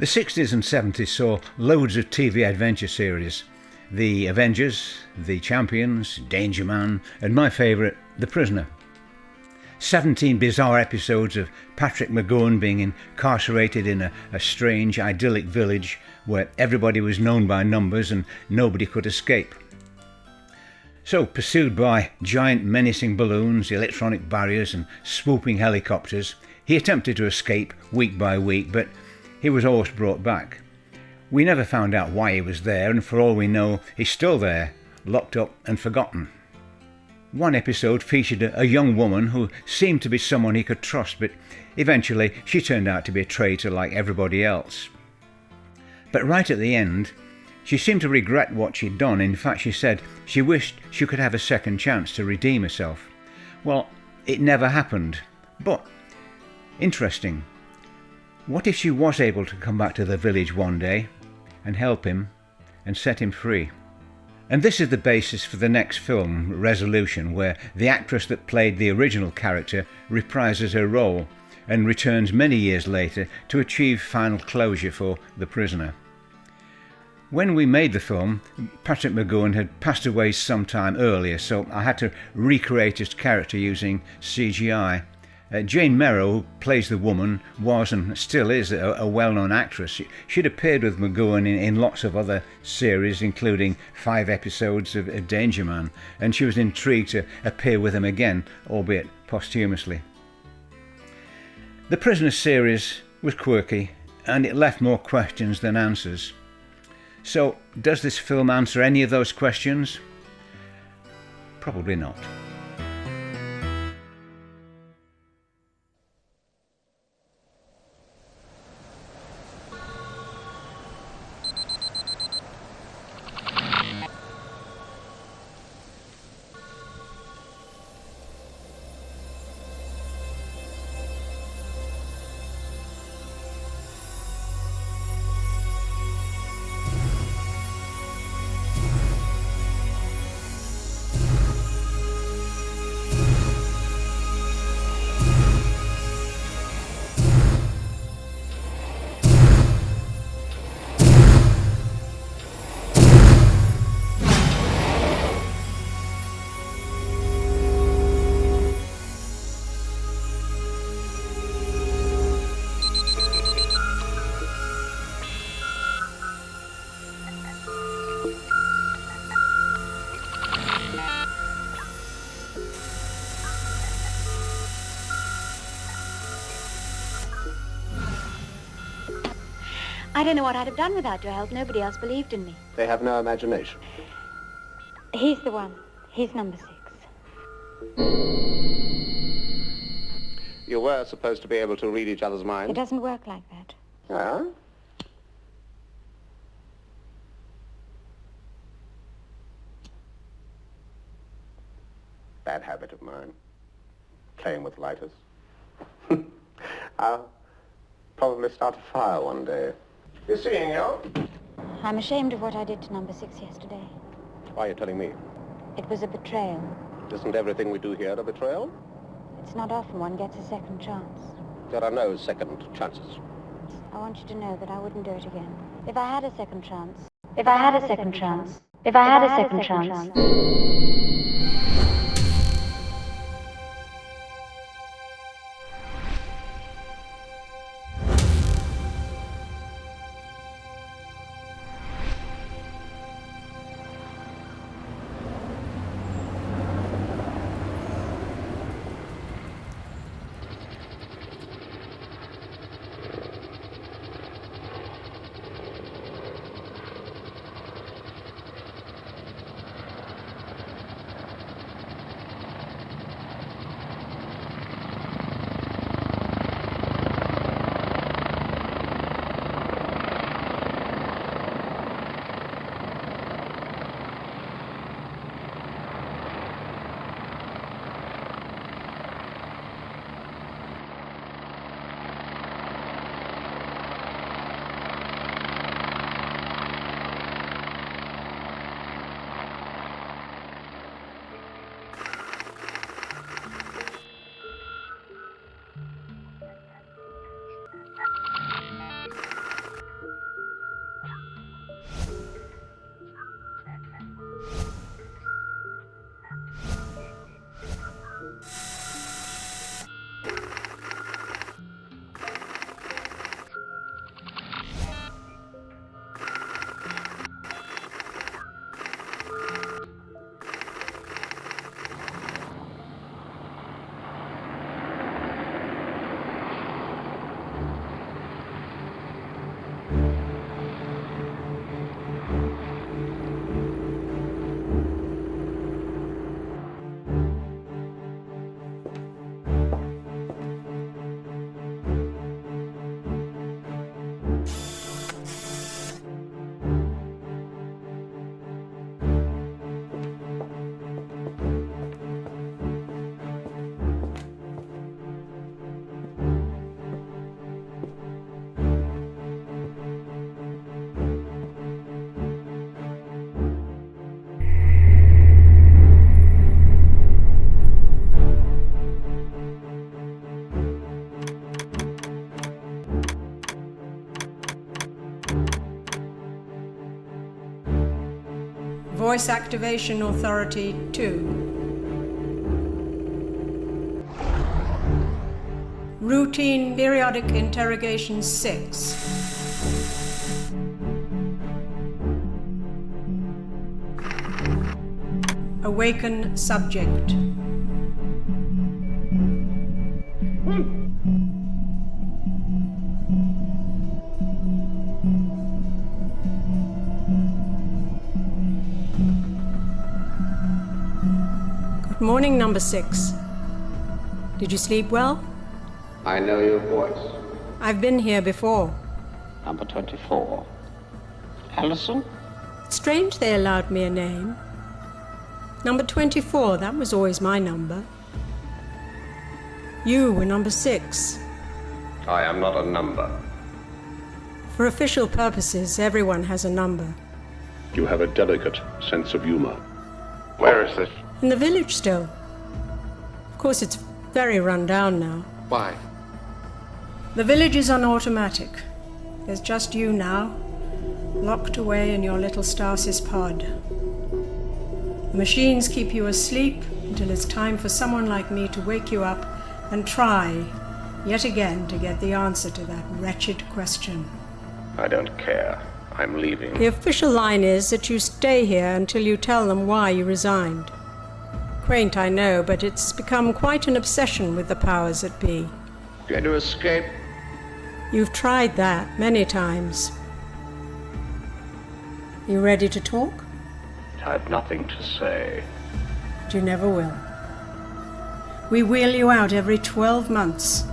The 60s and 70s saw loads of TV adventure series. The Avengers, The Champions, Danger Man, and my favourite, The Prisoner. 17 bizarre episodes of Patrick McGowan being incarcerated in a strange, idyllic village where everybody was known by numbers and nobody could escape. So, pursued by giant menacing balloons, electronic barriers and swooping helicopters, he attempted to escape week by week, but he was always brought back. We never found out why he was there, and for all we know, he's still there, locked up and forgotten. One episode featured a young woman who seemed to be someone he could trust, but eventually she turned out to be a traitor like everybody else. But right at the end, she seemed to regret what she'd done. In fact, she said she wished she could have a second chance to redeem herself. Well, it never happened, but interesting. What if she was able to come back to the village one day and help him and set him free? And this is the basis for the next film, Resolution, where the actress that played the original character reprises her role and returns many years later to achieve final closure for The Prisoner. When we made the film, Patrick McGowan had passed away some time earlier, so I had to recreate his character using CGI. Jane Merrow, who plays the woman, was and still is a well-known actress. She'd appeared with McGowan in lots of other series, including 5 episodes of Danger Man, and she was intrigued to appear with him again, albeit posthumously. The Prisoner series was quirky, and it left more questions than answers. So, does this film answer any of those questions? Probably not. I don't know what I'd have done without your help. Nobody else believed in me. They have no imagination. He's the one. He's number 6. You were supposed to be able to read each other's minds. It doesn't work like that. Yeah? Bad habit of mine. Playing with lighters. I'll probably start a fire one day. You seeing you? I'm ashamed of what I did to number 6 yesterday. Why are you telling me? It was a betrayal. Isn't everything we do here a betrayal? It's not often one gets a second chance. There are no second chances. I want you to know that I wouldn't do it again. If I had a second chance. If I had a second chance. If I had a second chance. Voice Activation Authority 2. Routine Periodic Interrogation 6. Awaken subject. Good morning, number 6. Did you sleep well? I know your voice. I've been here before. Number 24. Alison? It's strange they allowed me a name. Number 24, that was always my number. You were number 6. I am not a number. For official purposes, everyone has a number. You have a delicate sense of humor. Where is this? In the village still. Of course, it's very run down now. Why? The village is on automatic. There's just you now, locked away in your little stasis pod. The machines keep you asleep until it's time for someone like me to wake you up and try, yet again, to get the answer to that wretched question. I don't care. I'm leaving. The official line is that you stay here until you tell them why you resigned. Quaint, I know, but it's become quite an obsession with the powers that be. Going to escape? You've tried that many times. You ready to talk? I have nothing to say. But you never will. We wheel you out every 12 months.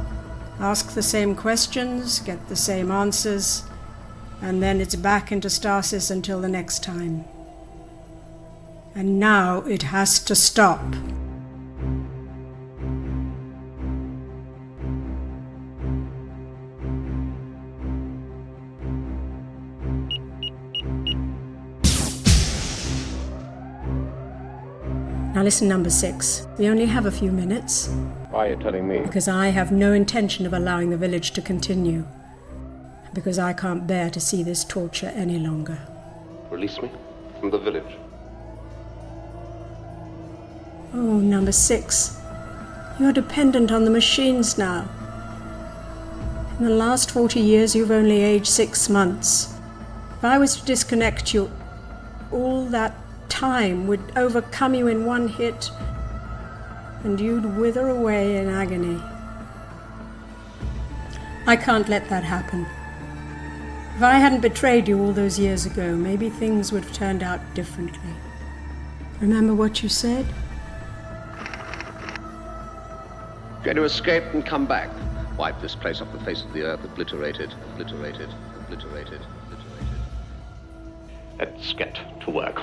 Ask the same questions, get the same answers, and then it's back into stasis until the next time. And now it has to stop. Now listen, number 6. We only have a few minutes. Why are you telling me? Because I have no intention of allowing the village to continue. Because I can't bear to see this torture any longer. Release me from the village. Oh, number 6. You're dependent on the machines now. In the last 40 years, you've only aged 6 months. If I was to disconnect you, all that time would overcome you in one hit, and you'd wither away in agony. I can't let that happen. If I hadn't betrayed you all those years ago, maybe things would have turned out differently. Remember what you said? Going to escape and come back. Wipe this place off the face of the earth. Obliterated, obliterated, obliterated, obliterated. Let's get to work.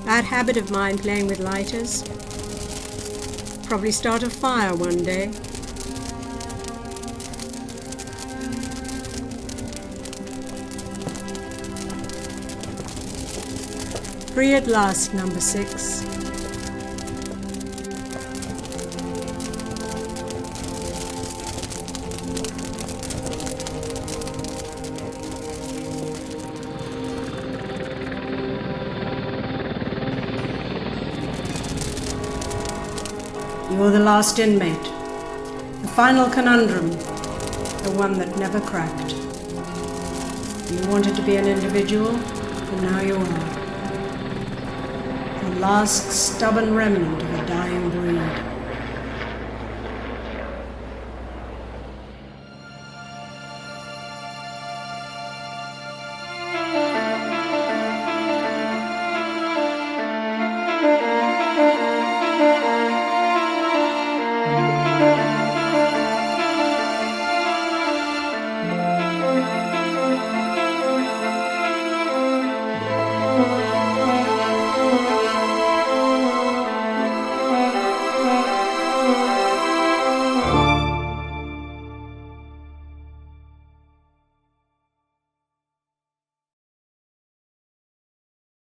Bad habit of mine playing with lighters. Probably start a fire one day. Free at last, number 6. You're the last inmate, the final conundrum, the one that never cracked. You wanted to be an individual, and now you are. The last stubborn remnant of a dying breed.